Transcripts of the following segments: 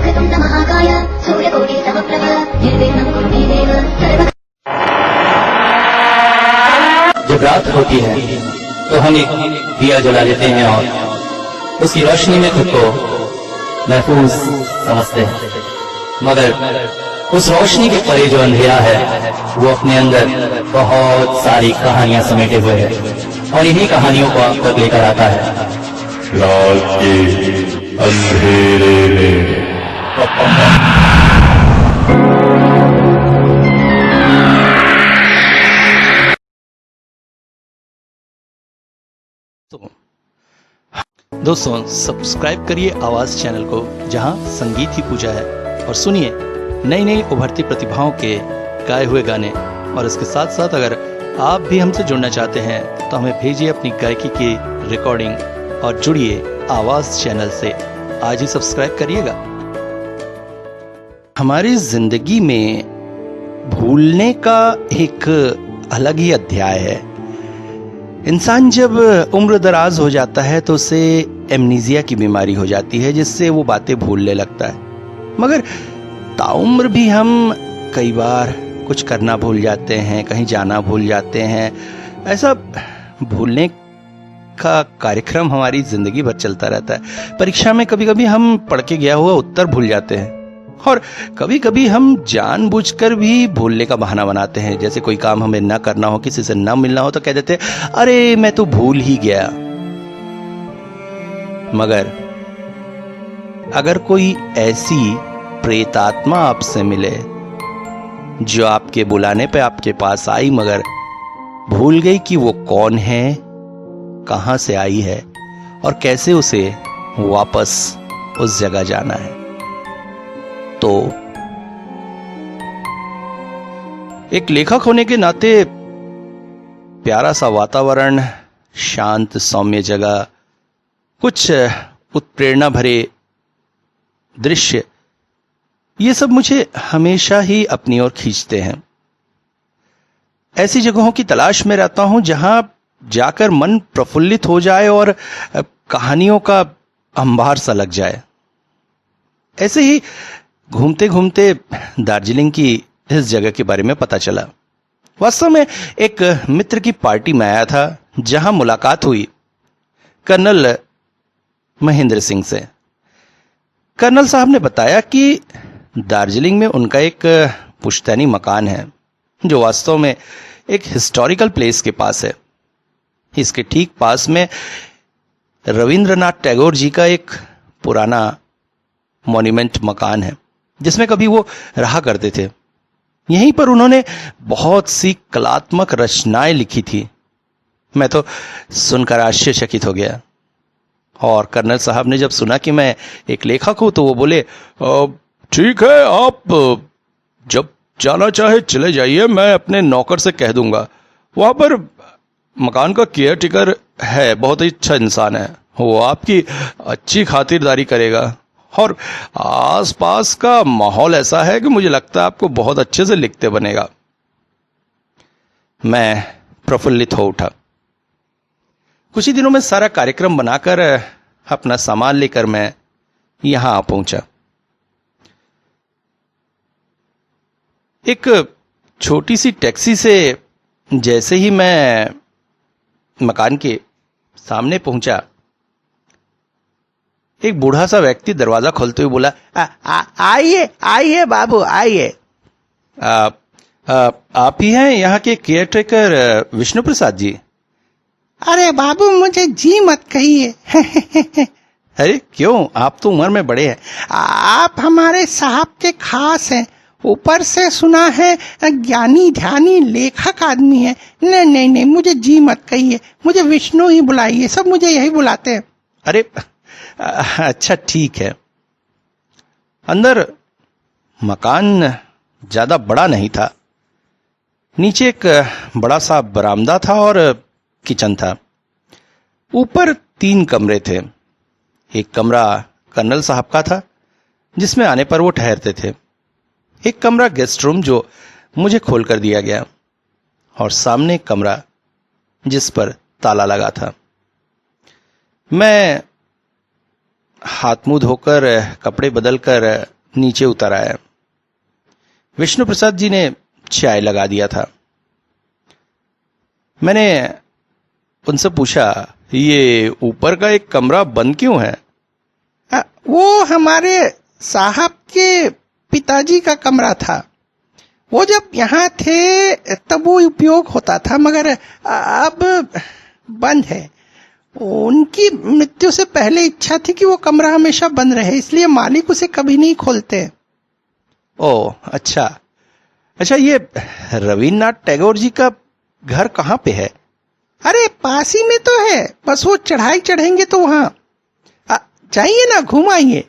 वक्रतुण्ड महाकाय सूर्यकोटि समप्रभ निर्विघ्नं कुरु मे देव सर्व। जब रात होती है तो हम एक दिया जला लेते हैं और उसकी रोशनी में खुद को महफूज समझते हैं, मगर उस रोशनी के परे जो अंधेरा है वो अपने अंदर बहुत सारी कहानियां समेटे हुए है और इन्हीं कहानियों को आप तक लेकर आता है। रात के अंधेरे में दोस्तों सब्सक्राइब करिए आवाज चैनल को, जहां संगीत ही पूजा है, और सुनिए नई नई उभरती प्रतिभाओं के गाए हुए गाने। और इसके साथ साथ अगर आप भी हमसे जुड़ना चाहते हैं तो हमें भेजिए अपनी गायकी की रिकॉर्डिंग और जुड़िए आवाज चैनल से। आज ही सब्सक्राइब करिएगा। हमारी जिंदगी में भूलने का एक अलग ही अध्याय है। इंसान जब उम्र दराज हो जाता है तो उसे एमनीजिया की बीमारी हो जाती है, जिससे वो बातें भूलने लगता है। मगर ताउम्र भी हम कई बार कुछ करना भूल जाते हैं, कहीं जाना भूल जाते हैं। ऐसा भूलने का कार्यक्रम हमारी जिंदगी भर चलता रहता है। परीक्षा में कभी कभी हम पढ़ के गया हुआ उत्तर भूल जाते हैं, और कभी कभी हम जानबूझकर भी भूलने का बहाना बनाते हैं। जैसे कोई काम हमें ना करना हो, किसी से ना मिलना हो, तो कह देते अरे मैं तो भूल ही गया। मगर अगर कोई ऐसी प्रेतात्मा आपसे मिले जो आपके बुलाने पे आपके पास आई, मगर भूल गई कि वो कौन है, कहां से आई है और कैसे उसे वापस उस जगह जाना है, तो एक लेखक होने के नाते प्यारा सा वातावरण, शांत सौम्य जगह, कुछ उत्प्रेरणा भरे दृश्य, ये सब मुझे हमेशा ही अपनी ओर खींचते हैं। ऐसी जगहों की तलाश में रहता हूं जहां जाकर मन प्रफुल्लित हो जाए और कहानियों का अंबार सा लग जाए। ऐसे ही घूमते घूमते दार्जिलिंग की इस जगह के बारे में पता चला। वास्तव में एक मित्र की पार्टी में आया था, जहां मुलाकात हुई कर्नल महेंद्र सिंह से। कर्नल साहब ने बताया कि दार्जिलिंग में उनका एक पुश्तैनी मकान है, जो वास्तव में एक हिस्टोरिकल प्लेस के पास है। इसके ठीक पास में रविंद्रनाथ टैगोर जी का एक पुराना मॉन्यूमेंट मकान है, जिसमें कभी वो रहा करते थे। यहीं पर उन्होंने बहुत सी कलात्मक रचनाएं लिखी थी। मैं तो सुनकर आश्चर्यचकित हो गया। और कर्नल साहब ने जब सुना कि मैं एक लेखक हूं तो वो बोले, ठीक है, आप जब जाना चाहे चले जाइए, मैं अपने नौकर से कह दूंगा। वहां पर मकान का केयर टेकर है, बहुत ही अच्छा इंसान है, वो आपकी अच्छी खातिरदारी करेगा। और आसपास का माहौल ऐसा है कि मुझे लगता है आपको बहुत अच्छे से लिखते बनेगा। मैं प्रफुल्लित हो उठा। कुछ ही दिनों में सारा कार्यक्रम बनाकर अपना सामान लेकर मैं यहां आ पहुंचा। एक छोटी सी टैक्सी से जैसे ही मैं मकान के सामने पहुंचा, एक बूढ़ा सा व्यक्ति दरवाजा खोलते हुए बोला, आइए आइए बाबू आइए। आप ही हैं यहाँ के केयर टेकर विष्णु प्रसाद जी? अरे बाबू मुझे जी मत कहिए। अरे क्यों, आप तो उम्र में बड़े हैं। आप हमारे साहब के खास हैं, ऊपर से सुना है ज्ञानी ध्यानी लेखक आदमी है। नहीं नहीं नहीं, मुझे जी मत कहिए, मुझे विष्णु ही बुलाइए, सब मुझे यही बुलाते हैं। अरे अच्छा ठीक है। अंदर मकान ज्यादा बड़ा नहीं था। नीचे एक बड़ा सा बरामदा था और किचन था। ऊपर 3 कमरे थे। एक कमरा कर्नल साहब का था, जिसमें आने पर वो ठहरते थे। एक कमरा गेस्ट रूम, जो मुझे खोल कर दिया गया, और सामने एक कमरा जिस पर ताला लगा था। मैं हाथ मुंह धोकर कपड़े बदलकर नीचे उतर आया। विष्णु प्रसाद जी ने चाय लगा दिया था। मैंने उनसे पूछा, ये ऊपर का एक कमरा बंद क्यों है? वो हमारे साहब के पिताजी का कमरा था। वो जब यहाँ थे तब वो उपयोग होता था, मगर अब बंद है। उनकी मृत्यु से पहले इच्छा थी कि वो कमरा हमेशा बंद रहे, इसलिए मालिक उसे कभी नहीं खोलते। ओह, अच्छा। ये रविन्द्रनाथ टैगोर जी का घर कहाँ पे है? अरे पास ही में तो है, बस वो चढ़ाई चढ़ेंगे तो वहां जाइए ना, घूम आइए।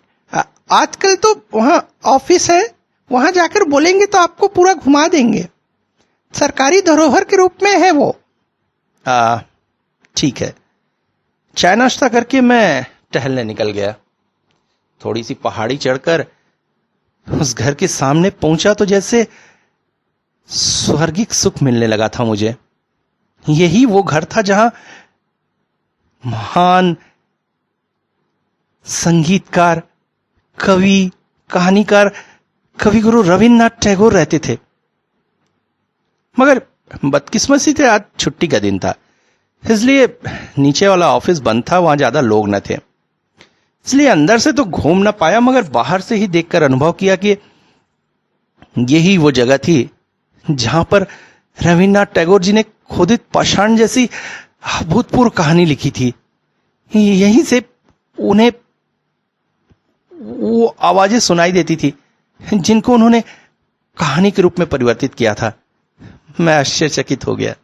आजकल तो वहां ऑफिस है, वहां जाकर बोलेंगे तो आपको पूरा घुमा देंगे। सरकारी धरोहर के रूप में है वो। ठीक है। चाय नाश्ता करके मैं टहलने निकल गया। थोड़ी सी पहाड़ी चढ़कर उस घर के सामने पहुंचा तो जैसे स्वर्गिक सुख मिलने लगा था मुझे। यही वो घर था जहां महान संगीतकार, कवि, कहानीकार, कविगुरु रविन्द्रनाथ टैगोर रहते थे। मगर बदकिस्मती से आज छुट्टी का दिन था, इसलिए नीचे वाला ऑफिस बंद था, वहां ज्यादा लोग न थे, इसलिए अंदर से तो घूम ना पाया, मगर बाहर से ही देखकर अनुभव किया कि यही वो जगह थी जहां पर रविन्द्रनाथ टैगोर जी ने खोदित पाषाण जैसी अभूतपूर्व कहानी लिखी थी। यहीं से उन्हें वो आवाजें सुनाई देती थी जिनको उन्होंने कहानी के रूप में परिवर्तित किया था। मैं आश्चर्यचकित हो गया।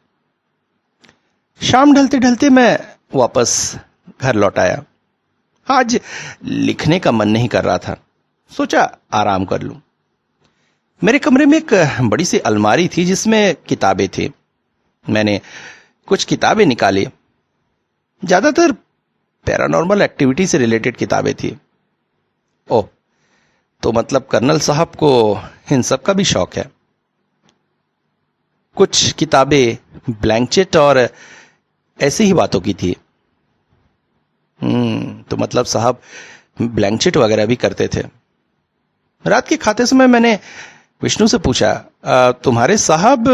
शाम ढलते ढलते मैं वापस घर लौट आया। आज लिखने का मन नहीं कर रहा था, सोचा आराम कर लूं। मेरे कमरे में एक बड़ी सी अलमारी थी जिसमें किताबें थी। मैंने कुछ किताबें निकाली, ज्यादातर पैरानॉर्मल एक्टिविटी से रिलेटेड किताबें थी। ओह, तो मतलब कर्नल साहब को इन सब का भी शौक है। कुछ किताबें ब्लैंक चेक और ऐसी ही बातों की थी। तो मतलब साहब ब्लैंक चेक वगैरह भी करते थे। रात के खाते समय मैंने विष्णु से पूछा, तुम्हारे साहब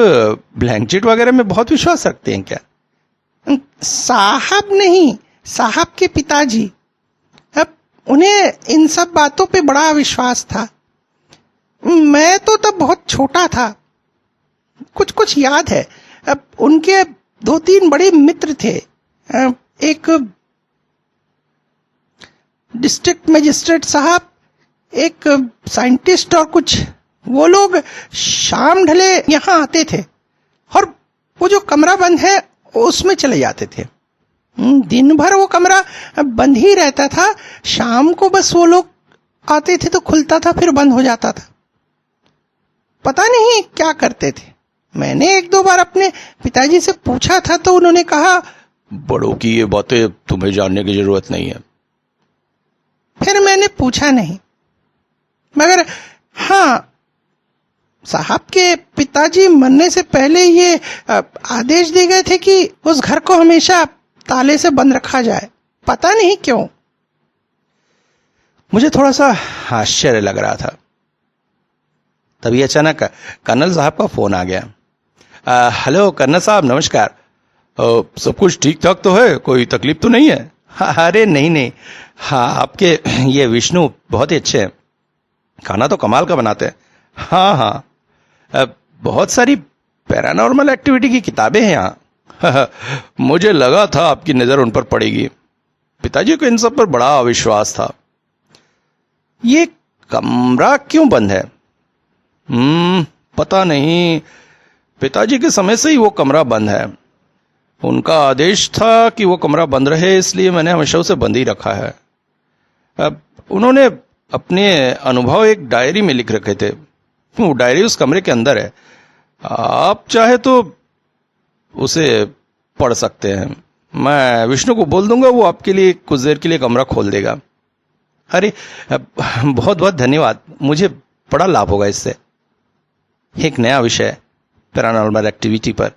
ब्लैंक चेक वगैरह में बहुत विश्वास रखते हैं क्या? साहब नहीं, साहब के पिताजी। अब उन्हें इन सब बातों पे बड़ा विश्वास था। मैं तो तब बहुत छोटा था, कुछ याद है। अब उनके 2-3 बड़े मित्र थे, एक डिस्ट्रिक्ट मजिस्ट्रेट साहब, एक साइंटिस्ट और कुछ। वो लोग शाम ढले यहाँ आते थे और वो जो कमरा बंद है उसमें चले जाते थे। दिन भर वो कमरा बंद ही रहता था, शाम को बस वो लोग आते थे तो खुलता था, फिर बंद हो जाता था। पता नहीं क्या करते थे। मैंने 1-2 बार अपने पिताजी से पूछा था तो उन्होंने कहा, बड़ों की ये बातें तुम्हें जानने की जरूरत नहीं है। फिर मैंने पूछा नहीं। मगर हाँ, साहब के पिताजी मरने से पहले ये आदेश दे गए थे कि उस घर को हमेशा ताले से बंद रखा जाए, पता नहीं क्यों। मुझे थोड़ा सा आश्चर्य लग रहा था। तभी अचानक कर्नल साहब का फोन आ गया। हेलो कर्नल साहब, नमस्कार। सब कुछ ठीक ठाक तो है? कोई तकलीफ तो नहीं है? अरे नहीं। हाँ, आपके ये विष्णु बहुत ही अच्छे हैं, खाना तो कमाल का बनाते हैं। हाँ, बहुत सारी पैरानॉर्मल एक्टिविटी की किताबें हैं यहाँ। मुझे लगा था आपकी नजर उन पर पड़ेगी। पिताजी को इन सब पर बड़ा अविश्वास था। ये कमरा क्यों बंद है? पता नहीं, पिताजी के समय से ही वो कमरा बंद है। उनका आदेश था कि वो कमरा बंद रहे, इसलिए मैंने हमेशा उसे बंद ही रखा है। अब उन्होंने अपने अनुभव एक डायरी में लिख रखे थे। वो डायरी उस कमरे के अंदर है, आप चाहे तो उसे पढ़ सकते हैं। मैं विष्णु को बोल दूंगा, वो आपके लिए कुछ देर के लिए कमरा खोल देगा। अरे बहुत बहुत धन्यवाद, मुझे बड़ा लाभ होगा इससे। एक नया विषय पैरानॉर्मल एक्टिविटी पर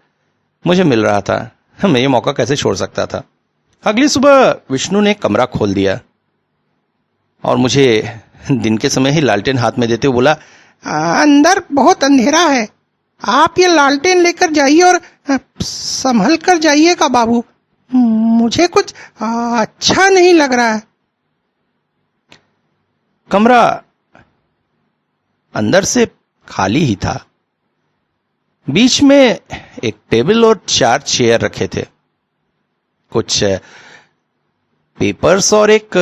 मुझे मिल रहा था, मैं ये मौका कैसे छोड़ सकता था। अगली सुबह विष्णु ने कमरा खोल दिया। और मुझे दिन के समय ही लालटेन हाथ में देते हुए बोला, अंदर बहुत अंधेरा है, आप ये लालटेन लेकर जाइए और संभल कर जाइएगा बाबू, मुझे कुछ अच्छा नहीं लग रहा है। कमरा अंदर से खाली ही था। बीच में एक टेबल और 4 चेयर रखे थे, कुछ पेपर्स और एक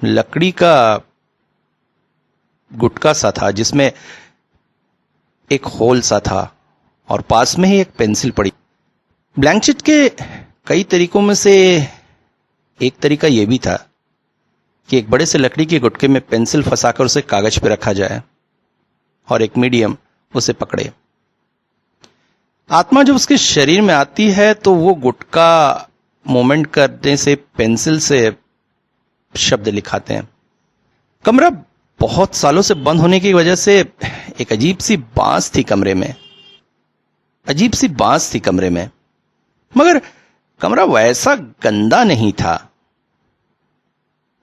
लकड़ी का गुटका सा था जिसमें एक होल सा था, और पास में ही एक पेंसिल पड़ी। ब्लैंक शीट के कई तरीकों में से एक तरीका यह भी था कि एक बड़े से लकड़ी के गुटके में पेंसिल फंसाकर उसे कागज पर रखा जाए और एक मीडियम उसे पकड़े। आत्मा जब उसके शरीर में आती है तो वो गुटका मूवमेंट करने से पेंसिल से शब्द लिखाते हैं। कमरा बहुत सालों से बंद होने की वजह से एक अजीब सी बांस थी कमरे में, मगर कमरा वैसा गंदा नहीं था।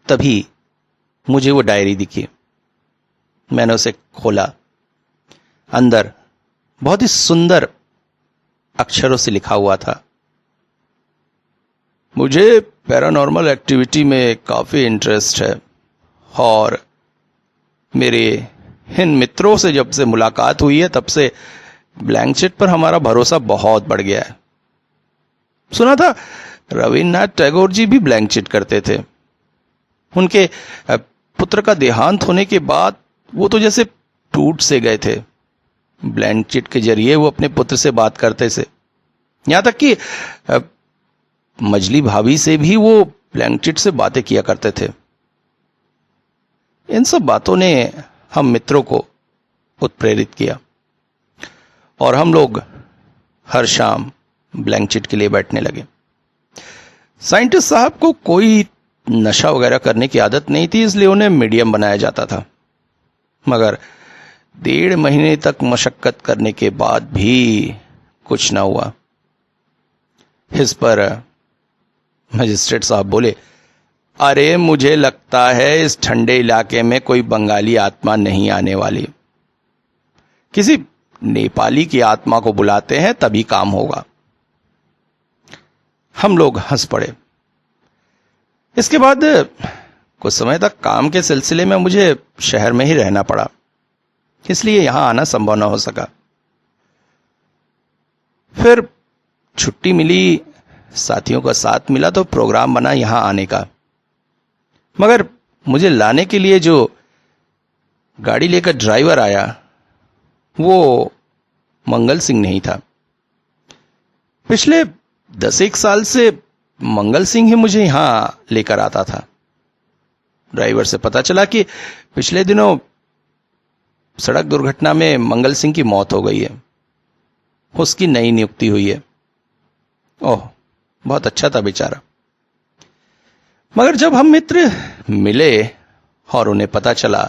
तभी मुझे वो डायरी दिखी। मैंने उसे खोला। अंदर बहुत ही सुंदर अक्षरों से लिखा हुआ था, मुझे पैरानॉर्मल एक्टिविटी में काफी इंटरेस्ट है और मेरे इन मित्रों से जब से मुलाकात हुई है तब से ब्लैंक शीट पर हमारा भरोसा बहुत बढ़ गया है। सुना था रविन्द्रनाथ टैगोर जी भी ब्लैंक शीट करते थे। उनके पुत्र का देहांत होने के बाद वो तो जैसे टूट से गए थे। ब्लैंक शीट के जरिए वो अपने पुत्र से बात करते थे, यहां तक कि मजली भाभी से भी वो ब्लैंक शीट से बातें किया करते थे। इन सब बातों ने हम मित्रों को उत्प्रेरित किया और हम लोग हर शाम ब्लैंक शीट के लिए बैठने लगे। साइंटिस्ट साहब को कोई नशा वगैरह करने की आदत नहीं थी, इसलिए उन्हें मीडियम बनाया जाता था। मगर 1.5 महीने तक मशक्कत करने के बाद भी कुछ ना हुआ। इस पर मजिस्ट्रेट साहब बोले, अरे मुझे लगता है इस ठंडे इलाके में कोई बंगाली आत्मा नहीं आने वाली, किसी नेपाली की आत्मा को बुलाते हैं तभी काम होगा। हम लोग हंस पड़े। इसके बाद कुछ समय तक काम के सिलसिले में मुझे शहर में ही रहना पड़ा, इसलिए यहां आना संभव न हो सका। फिर छुट्टी मिली, साथियों का साथ मिला तो प्रोग्राम बना यहां आने का। मगर मुझे लाने के लिए जो गाड़ी लेकर ड्राइवर आया वो मंगल सिंह नहीं था। पिछले 10 साल से मंगल सिंह ही मुझे यहां लेकर आता था। ड्राइवर से पता चला कि पिछले दिनों सड़क दुर्घटना में मंगल सिंह की मौत हो गई है, उसकी नई नियुक्ति हुई है। ओह, बहुत अच्छा था बेचारा। मगर जब हम मित्र मिले और उन्हें पता चला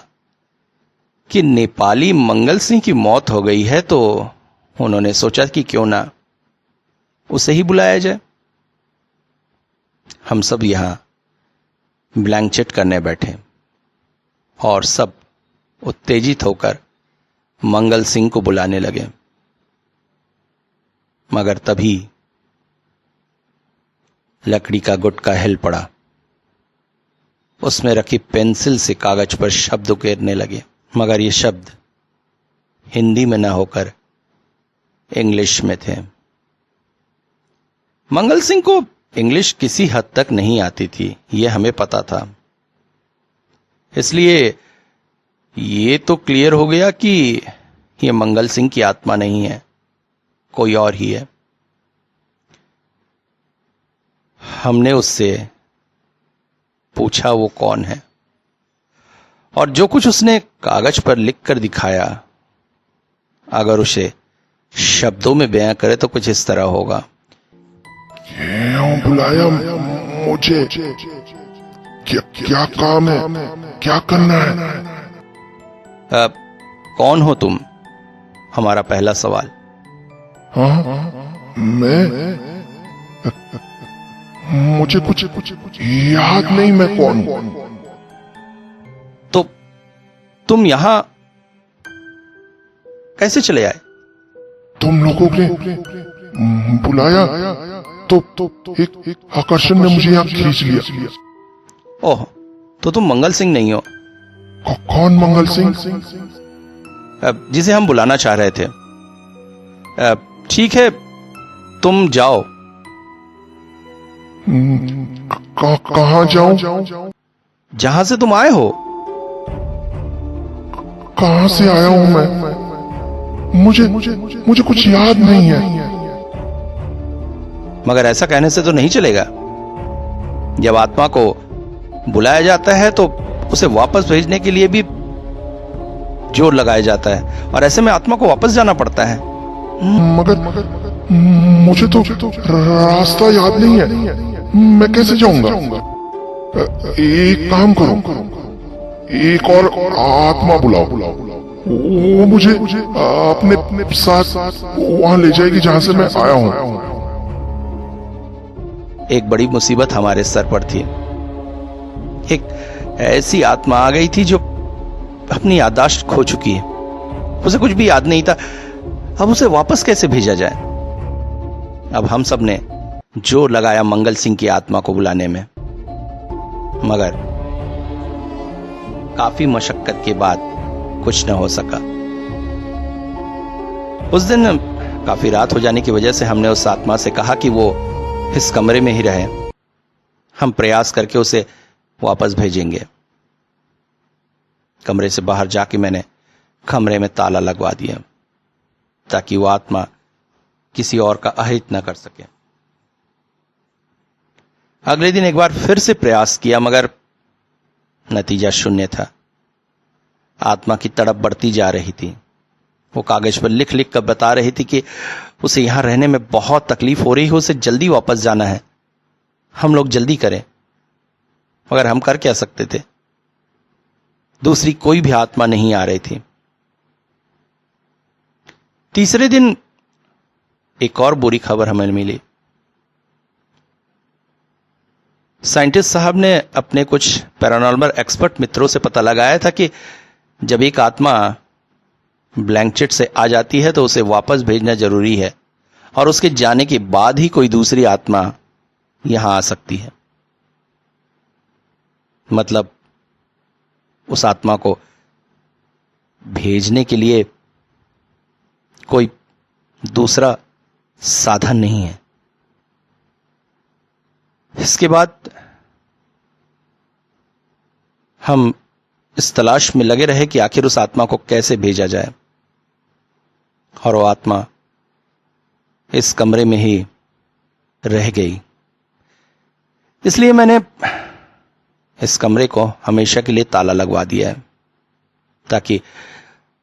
कि नेपाली मंगल सिंह की मौत हो गई है तो उन्होंने सोचा कि क्यों ना उसे ही बुलाया जाए। हम सब यहां ब्लैंक शीट करने बैठे और सब उत्तेजित होकर मंगल सिंह को बुलाने लगे। मगर तभी लकड़ी का गुटका हिल पड़ा। उसमें रखी पेंसिल से कागज पर शब्द उकेरने लगे, मगर ये शब्द हिंदी में न होकर इंग्लिश में थे। मंगल सिंह को इंग्लिश किसी हद तक नहीं आती थी, यह हमें पता था। इसलिए ये तो क्लियर हो गया कि यह मंगल सिंह की आत्मा नहीं है, कोई और ही है। हमने उससे पूछा वो कौन है, और जो कुछ उसने कागज पर लिखकर दिखाया अगर उसे शब्दों में बयां करे तो कुछ इस तरह होगा। क्यों बुलाया मुझे? क्या काम है? क्या करना है? कौन हो तुम? हमारा पहला सवाल। हाँ, मैं मुझे कुछ याद नहीं मैं कौन हूं। तो तुम यहां कैसे चले आए? तुम लोगों ने बुलाया तो एक आकर्षण ने मुझे यहाँ खींच लिया। ओह, तो तुम मंगल सिंह नहीं हो? कौन मंगल सिंह? जिसे हम बुलाना चाह रहे थे। ठीक है, तुम जाओ। कहाँ जाऊं? जहां से तुम आए हो। कहाँ से आया हूं मैं? मुझे कुछ याद नहीं है। मगर ऐसा कहने से तो नहीं चलेगा। जब आत्मा को बुलाया जाता है तो उसे वापस भेजने के लिए भी जोर लगाया जाता है, और ऐसे में आत्मा को वापस जाना पड़ता है। मगर मुझे तो रास्ता याद नहीं है, मैं कैसे जाऊंगा? एक काम करो, एक और आत्मा बुलाओ, वो मुझे अपने साथ वहां ले जाएगी जहां से मैं आया हूं। एक बड़ी मुसीबत हमारे सर पर थी। एक ऐसी आत्मा आ गई थी जो अपनी याददाश्त खो चुकी है। उसे कुछ भी याद नहीं था। अब उसे वापस कैसे भेजा जाए? अब हम सब ने जोर लगाया मंगल सिंह की आत्मा को बुलाने में, मगर काफी मशक्कत के बाद कुछ न हो सका। उस दिन काफी रात हो जाने की वजह से हमने उस आत्मा से कहा कि वो इस कमरे में ही रहे। हम प्रयास करके उसे वापस भेजेंगे। कमरे से बाहर जाके मैंने कमरे में ताला लगवा दिया ताकि वो आत्मा किसी और का अहित न कर सके। अगले दिन एक बार फिर से प्रयास किया, मगर नतीजा शून्य था। आत्मा की तड़प बढ़ती जा रही थी। वो कागज पर लिख लिख कर बता रही थी कि उसे यहां रहने में बहुत तकलीफ हो रही है, उसे जल्दी वापस जाना है। हम लोग जल्दी करें, मगर हम कर क्या सकते थे? दूसरी कोई भी आत्मा नहीं आ रही थी। तीसरे दिन एक और बुरी खबर हमें मिली। साइंटिस्ट साहब ने अपने कुछ पैरानॉर्मल एक्सपर्ट मित्रों से पता लगाया था कि जब एक आत्मा ब्लैंक चिट से आ जाती है तो उसे वापस भेजना जरूरी है, और उसके जाने के बाद ही कोई दूसरी आत्मा यहां आ सकती है। मतलब उस आत्मा को भेजने के लिए कोई दूसरा साधन नहीं है। इसके बाद हम इस तलाश में लगे रहे कि आखिर उस आत्मा को कैसे भेजा जाए, और वो आत्मा इस कमरे में ही रह गई। इसलिए मैंने इस कमरे को हमेशा के लिए ताला लगवा दिया है, ताकि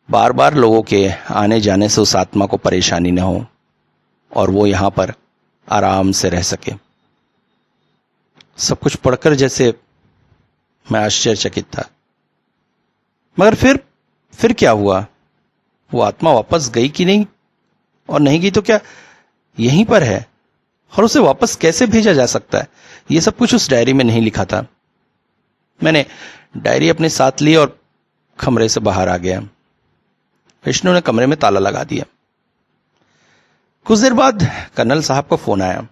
बार बार लोगों के आने जाने से उस आत्मा को परेशानी न हो और वो यहां पर आराम से रह सके। सब कुछ पढ़कर जैसे मैं आश्चर्यचकित था। मगर फिर क्या हुआ? वो आत्मा वापस गई कि नहीं, और नहीं गई तो क्या यहीं पर है, और उसे वापस कैसे भेजा जा सकता है? ये सब कुछ उस डायरी में नहीं लिखा था। मैंने डायरी अपने साथ ली और कमरे से बाहर आ गया। विष्णु ने कमरे में ताला लगा दिया। कुछ देर बाद कर्नल साहब का फोन आया।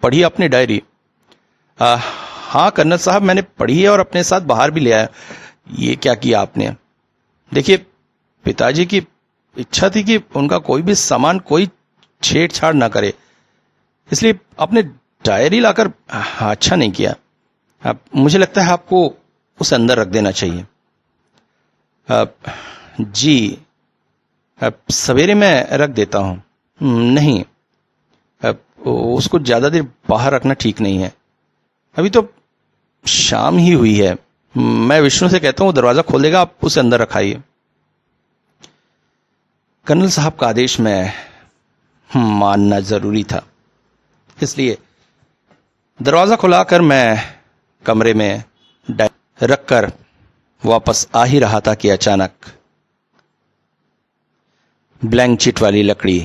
पढ़ी आपने डायरी? हाँ कर्नल साहब, मैंने पढ़ी है और अपने साथ बाहर भी ले आया। ये क्या किया आपने? देखिए, पिताजी की इच्छा थी कि उनका कोई भी सामान कोई छेड़छाड़ ना करे, इसलिए आपने डायरी लाकर अच्छा नहीं किया। मुझे लगता है आपको उसे अंदर रख देना चाहिए। जी, सवेरे मैं रख देता हूं। नहीं, उसको ज्यादा देर बाहर रखना ठीक नहीं है। अभी तो शाम ही हुई है। मैं विष्णु से कहता हूं, दरवाजा खोल देगा, आप उसे अंदर रखाइए। कर्नल साहब का आदेश में मानना जरूरी था, इसलिए दरवाजा खुलाकर मैं कमरे में रखकर वापस आ ही रहा था कि अचानक ब्लैंक चिट वाली लकड़ी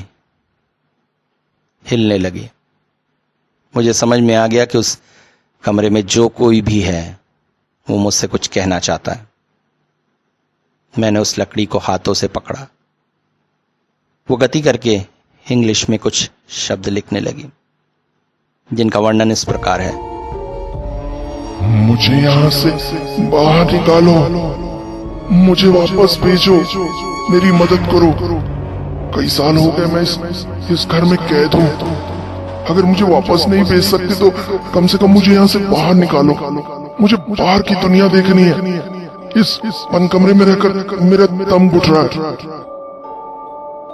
हिलने लगी। मुझे समझ में आ गया कि उस कमरे में जो कोई भी है वो मुझसे कुछ कहना चाहता है। मैंने उस लकड़ी को हाथों से पकड़ा। वो गति करके इंग्लिश में कुछ शब्द लिखने लगी, जिनका वर्णन इस प्रकार है। मुझे यहाँ से बाहर निकालो, मुझे वापस भेजो, मेरी मदद करो। कई साल हो गए मैं इस घर में कैद हूँ। अगर मुझे वापस नहीं भेज सकते तो कम से कम मुझे यहाँ से बाहर निकालो। मुझे बाहर की दुनिया देखनी है। इस बंद कमरे में रहकर मेरा दम घुट रहा है।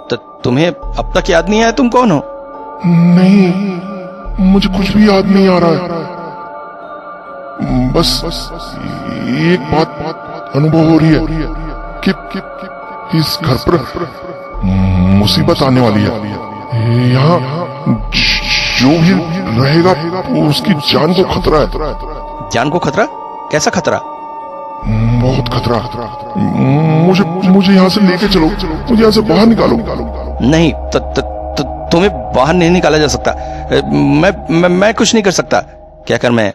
तो तुम्हें अब तक याद नहीं आया तुम कौन हो? नहीं, मुझे कुछ भी याद नहीं आ रहा है। बस एक बात अनुभव हो रही है कि इस घर पर मुसीबत आने वाली है। यहाँ जो भी रहेगा उसकी जान को खतरा है। जान को खतरा? कैसा खतरा? बहुत खतरा। मुझे यहाँ से लेके चलो, मुझे यहाँ से बाहर निकालो। नहीं, तुम्हें बाहर नहीं निकाला जा सकता। मैं कुछ नहीं कर सकता। कहकर मैं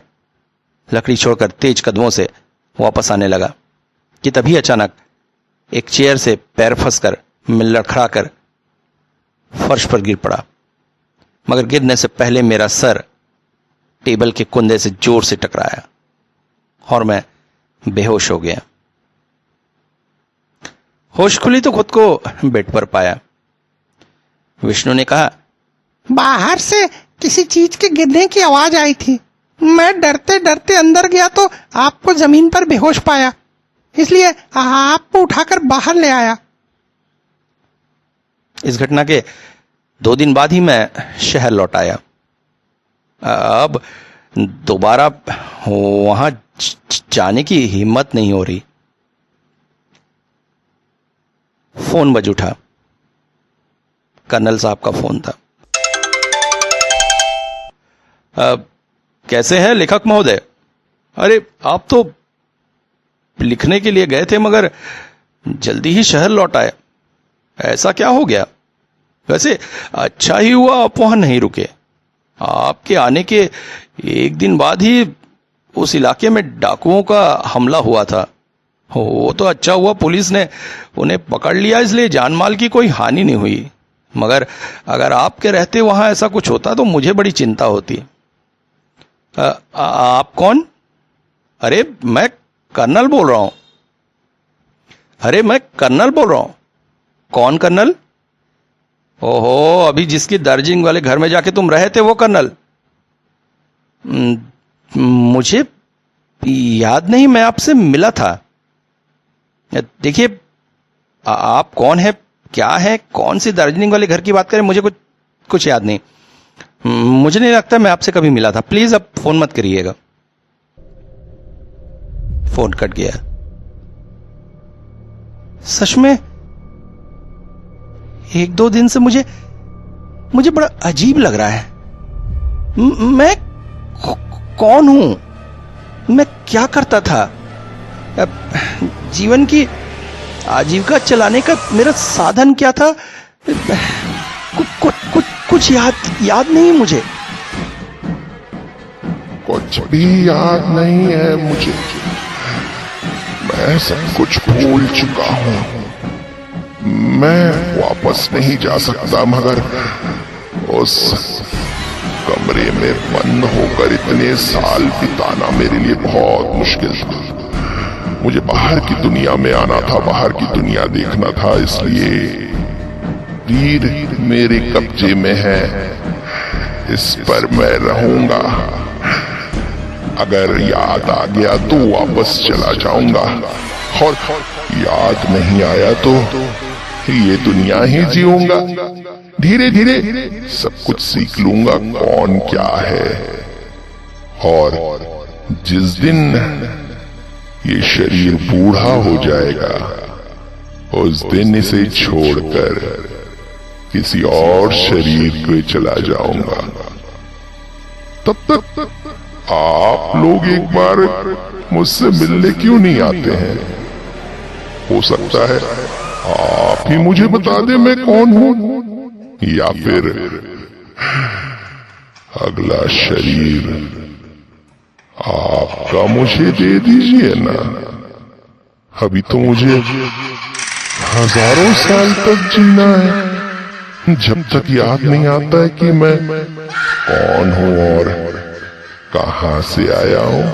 लकड़ी छोड़कर तेज कदमों से वापस आने लगा कि तभी अचानक एक चेयर से पैर फंसकर मैं लड़खड़ाकर फर्श पर गिर पड़ा। मगर गिरने से पहले मेरा सर टेबल के कुंदे से जोर से टकराया और मैं बेहोश हो गया। होश खुली तो खुद को बेड पर पाया। विष्णु ने कहा, बाहर से किसी चीज के गिरने की आवाज आई थी। मैं डरते डरते अंदर गया तो आपको जमीन पर बेहोश पाया, इसलिए आपको उठाकर बाहर ले आया। इस घटना के 2 दिन बाद ही मैं शहर लौट आया। अब दोबारा वहां जाने की हिम्मत नहीं हो रही। फोन बज उठा। कर्नल साहब का फोन था। कैसे हैं लेखक महोदय? अरे आप तो लिखने के लिए गए थे मगर जल्दी ही शहर लौट आए, ऐसा क्या हो गया? वैसे अच्छा ही हुआ आप वहां नहीं रुके। आपके आने के 1 दिन बाद ही उस इलाके में डाकुओं का हमला हुआ था। वो तो अच्छा हुआ पुलिस ने उन्हें पकड़ लिया, इसलिए जान माल की कोई हानि नहीं हुई। मगर अगर आपके रहते वहां ऐसा कुछ होता तो मुझे बड़ी चिंता होती। आप कौन? अरे मैं कर्नल बोल रहा हूं। अरे मैं कर्नल बोल रहा हूं। कौन कर्नल? ओहो, अभी जिसकी दर्जिंग वाले घर में जाके तुम रहे थे वो कर्नल? मुझे याद नहीं, मैं आपसे मिला था। देखिए, आप कौन है, क्या है, कौन सी दार्जिलिंग वाले घर की बात करें, मुझे कुछ याद नहीं। मुझे नहीं लगता मैं आपसे कभी मिला था। प्लीज अब फोन मत करिएगा। फोन कट गया। सच में 1-2 दिन से मुझे बड़ा अजीब लग रहा है। मैं कौन हूं? मैं क्या करता था? जीवन की आजीविका चलाने का मेरा साधन क्या था? कुछ याद नहीं मुझे। कुछ भी याद नहीं है मुझे। मैं सब कुछ भूल चुका हूँ। मैं वापस नहीं जा सकता, मगर उस कमरे में बंद होकर इतने साल बिताना मेरे लिए बहुत मुश्किल था। मुझे बाहर की दुनिया में आना था, बाहर की दुनिया देखना था, इसलिए वीर मेरे कब्जे में है, इस पर मैं रहूंगा। अगर याद आ गया तो वापस चला जाऊंगा, और याद नहीं आया तो ये दुनिया ही जीऊंगा। धीरे धीरे सब कुछ सीख लूंगा कौन क्या है, और जिस दिन ये शरीर बूढ़ा हो जाएगा उस दिन इसे छोड़कर किसी और शरीर पे चला जाऊंगा। तब तक आप लोग एक बार मुझसे मिलने क्यों नहीं आते हैं? हो सकता है आप ही मुझे बता दें मैं कौन हूं, या फिर अगला शरीर आपका मुझे दे दीजिए ना। अभी तो मुझे हजारों साल तक जीना है, जब तक याद नहीं आता है कि मैं कौन हूं और कहां से आया हूं।